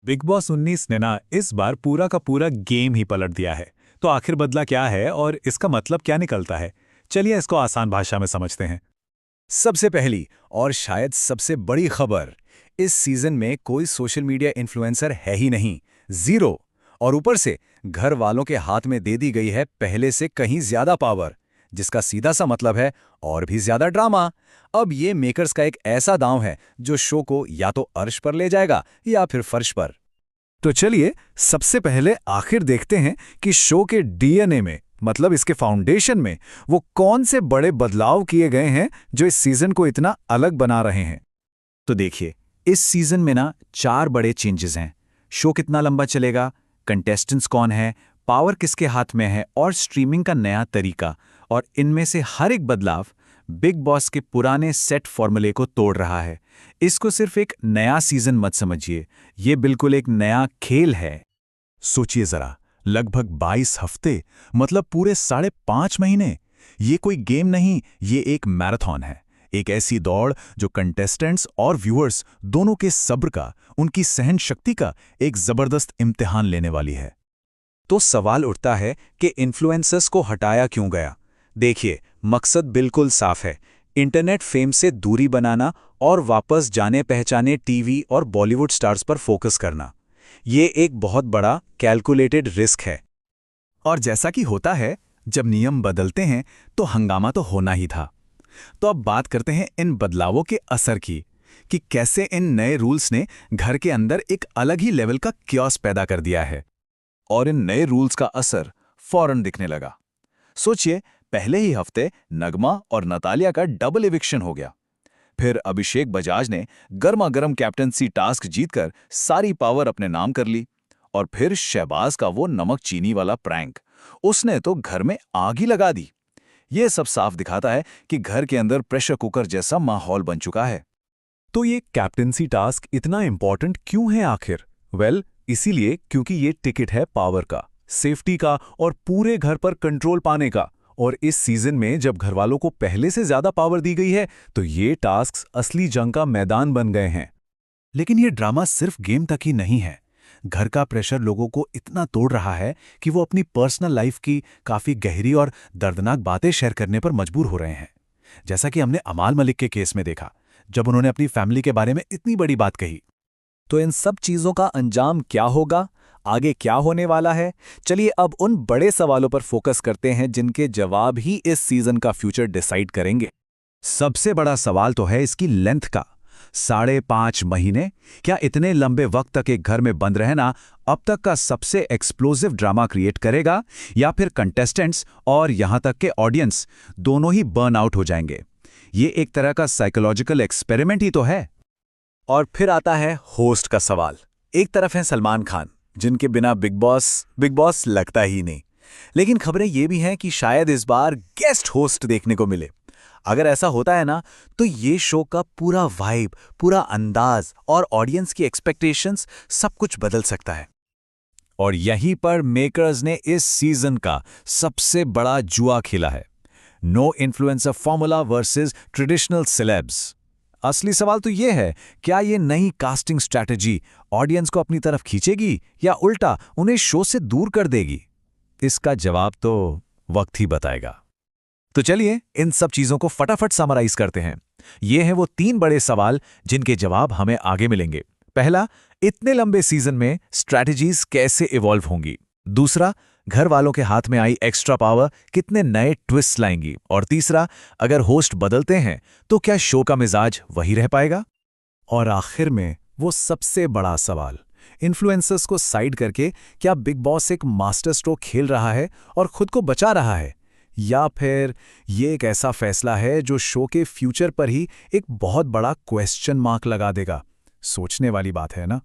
Big boss 19 ने ना इस बार पूरा का पूरा गेम ही पलट दिया है। तो आखिर बदला क्या है और इसका मतलब क्या निकलता है? चलिए इसको आसान भाषा में समझते हैं। सबसे पहली और शायद सबसे बड़ी खबर, इस सीजन में कोई सोशल मीडिया इन्फ्लुएंसर है ही नहीं, जीरो। और ऊपर से घर वालों के हाथ में दे दी गई है पहले से कहीं ज्यादा पावर, जिसका सीधा सा मतलब है और भी ज्यादा ड्रामा। अब ये मेकर्स का एक ऐसा दांव है जो शो को या तो अर्श पर ले जाएगा या फिर फर्श पर। तो चलिए सबसे पहले आखिर देखते हैं कि शो के डीएनए में, मतलब इसके फाउंडेशन में, वो कौन से बड़े बदलाव किए गए हैं जो इस सीजन को इतना अलग बना रहे हैं। तो देखिए, इस सीजन में ना 4 बड़े चेंजेस हैं। शो कितना लंबा चलेगा, कंटेस्टेंट्स कौन है, पावर किसके हाथ में है और स्ट्रीमिंग का नया तरीका। और इनमें से हर एक बदलाव बिग बॉस के पुराने सेट फॉर्मूले को तोड़ रहा है। इसको सिर्फ एक नया सीजन मत समझिए, ये बिल्कुल एक नया खेल है। सोचिए जरा, लगभग 22 हफ्ते, मतलब पूरे 5.5 महीने। ये कोई गेम नहीं, ये एक मैराथन है। एक ऐसी दौड़ जो कंटेस्टेंट्स और व्यूअर्स दोनों के सब्र का, उनकी सहन शक्ति का एक जबरदस्त इम्तिहान लेने वाली है। तो सवाल उठता है कि इन्फ्लुएंसर्स को हटाया क्यों गया। देखिए, मकसद बिल्कुल साफ है, इंटरनेट फेम से दूरी बनाना और वापस जाने पहचाने टीवी और बॉलीवुड स्टार्स पर फोकस करना। ये एक बहुत बड़ा कैलकुलेटेड रिस्क है। और जैसा कि होता है, जब नियम बदलते हैं तो हंगामा तो होना ही था। तो अब बात करते हैं इन बदलावों के असर की, कि कैसे इन नए रूल्स ने घर के अंदर एक अलग ही लेवल का क्योस पैदा कर दिया है। और इन नए रूल्स का असर फौरन दिखने लगा। सोचिए, पहले ही हफ्ते नगमा और नतालिया का डबल इविक्शन हो गया। फिर अभिषेक बजाज ने गर्मा गर्म कैप्टनसी टास्क जीतकर सारी पावर अपने नाम कर ली। और फिर शहबाज का वो नमक चीनी वाला प्रैंक, उसने तो घर में आग ही लगा दी। ये सब साफ दिखाता है कि घर के अंदर प्रेशर कुकर जैसा माहौल बन चुका है। तो ये कैप्टेंसी टास्क इतना इंपॉर्टेंट क्यों है आखिर? इसीलिए क्योंकि ये टिकट है पावर का, सेफ्टी का और पूरे घर पर कंट्रोल पाने का। और इस सीजन में जब घरवालों को पहले से ज्यादा पावर दी गई है, तो ये टास्क असली जंग का मैदान बन गए हैं। लेकिन ये ड्रामा सिर्फ गेम तक ही नहीं है। घर का प्रेशर लोगों को इतना तोड़ रहा है कि वो अपनी पर्सनल लाइफ की काफी गहरी और दर्दनाक बातें शेयर करने पर मजबूर हो रहे हैं। जैसा कि हमने अमाल मलिक के केस में देखा, जब उन्होंने अपनी फैमिली के बारे में इतनी बड़ी बात कही। तो इन सब चीजों का अंजाम क्या होगा, आगे क्या होने वाला है? चलिए अब उन बड़े सवालों पर फोकस करते हैं जिनके जवाब ही इस सीजन का फ्यूचर डिसाइड करेंगे। सबसे बड़ा सवाल तो है इसकी लेंथ का। 5.5 महीने, क्या इतने लंबे वक्त तक एक घर में बंद रहना अब तक का सबसे एक्सप्लोसिव ड्रामा क्रिएट करेगा, या फिर कंटेस्टेंट्स और यहां तक के ऑडियंस दोनों ही बर्न आउट हो जाएंगे? ये एक तरह का साइकोलॉजिकल एक्सपेरिमेंट ही तो है। और फिर आता है होस्ट का सवाल। एक तरफ है सलमान खान, जिनके बिना बिग बॉस लगता ही नहीं। लेकिन खबरें ये भी हैं कि शायद इस बार गेस्ट होस्ट देखने को मिले। अगर ऐसा होता है ना, तो ये शो का पूरा वाइब, पूरा अंदाज और ऑडियंस की एक्सपेक्टेशंस सब कुछ बदल सकता है। और यहीं पर मेकर्स ने इस सीजन का सबसे बड़ा जुआ खेला है। No influencer formula versus traditional celebs. असली सवाल तो ये है, क्या ये नई कास्टिंग स्ट्रैटेजी ऑडियंस को अपनी तरफ खींचेगी या उल्टा उन्हें शो से दूर कर देगी? इसका जवाब तो वक्त ही बताएगा। तो चलिए इन सब चीजों को फटाफट समराइज करते हैं। ये हैं वो 3 बड़े सवाल जिनके जवाब हमें आगे मिलेंगे। पहला, इतने लंबे सीजन में स्ट्रैटेजीज कैसे इवॉल्व होंगी। दूसरा, घर वालों के हाथ में आई एक्स्ट्रा पावर कितने नए ट्विस्ट लाएंगी। और तीसरा, अगर होस्ट बदलते हैं तो क्या शो का मिजाज वही रह पाएगा। और आखिर में वो सबसे बड़ा सवाल, इन्फ्लुएंसर्स को साइड करके क्या बिग बॉस एक मास्टर स्ट्रोक खेल रहा है और खुद को बचा रहा है, या फिर ये एक ऐसा फैसला है जो शो के फ्यूचर पर ही एक बहुत बड़ा क्वेश्चन मार्क लगा देगा। सोचने वाली बात है ना।